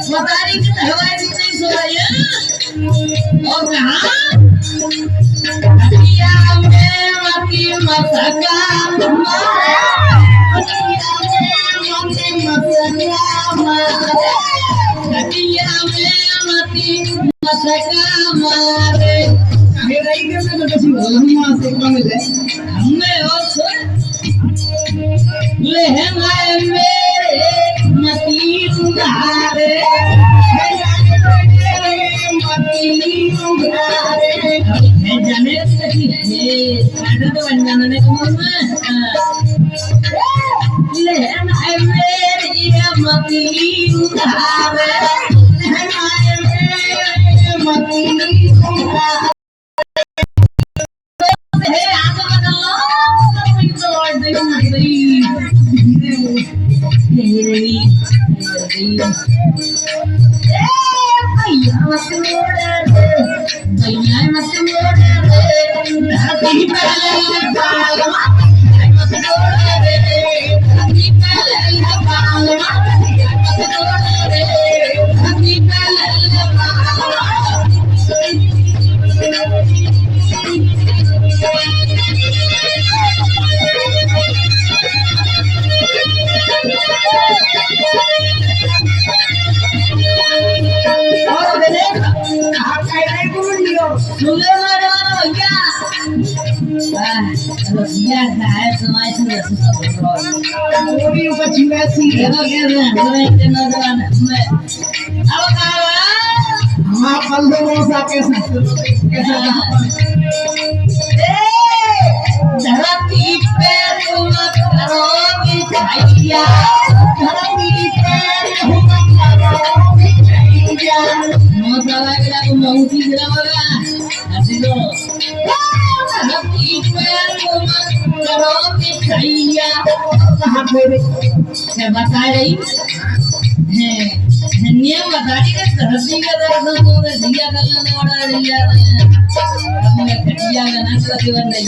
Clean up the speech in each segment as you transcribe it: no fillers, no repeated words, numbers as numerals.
मतारी की हवाई नहीं सोया और कहा हटिया में मती मसका मारे हटिया में मती मसका मारे कहे रही के मैं तो किसी होलिया से मिले हमने और सुन ले मैं मेरे मती उधारे मती उधारे है जाने सही है साडा तो बन जाने ने कौन ले मैं मेरे मती उधारे ले मैं मेरे मती उधारे हे आगे बदल लो कोई तो और नहीं भैया मत मोड़े भैया मत मोड़े धरती पहले बाल मत मोड़े धरती पहले बाल मत मोड़े धरती पहले Iya, saya semua sudah susah berdoa. Tapi bukan cuma sih, kalau kita kenal dengan apa kawan? Apa lu sakit sakit? धरती पे तुम करो बिछैया धरती पे तुम करो बिछैया मौसा लगा को मौसी गिरा मगा हसीनो धरती पे तुम करो बिछैया कहां पे मैं बता रही है नियम बता रही है धरती का दर्द तो दिया करने वाला दिया हमें कटिया गाना का जीवन नहीं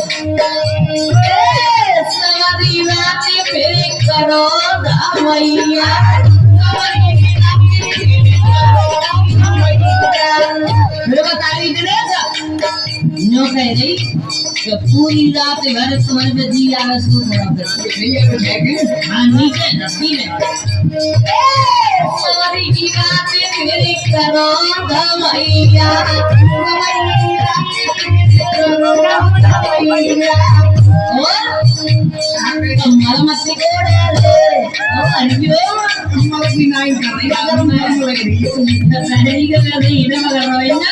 सवारी रात फिर करो मैया मेरे बता रही थी नो कह रही कि पूरी रात भर तुम्हारे पे जी आ रहा सो थोड़ा हाँ नीचे रस्सी में सवारी की रात फिर करो मैया हमारा मस्ती कोड़े रे और अनबियो हमारा भी नहीं कर रही अगर मैं लग रही है पहले ही कर रही है मगर रोए ना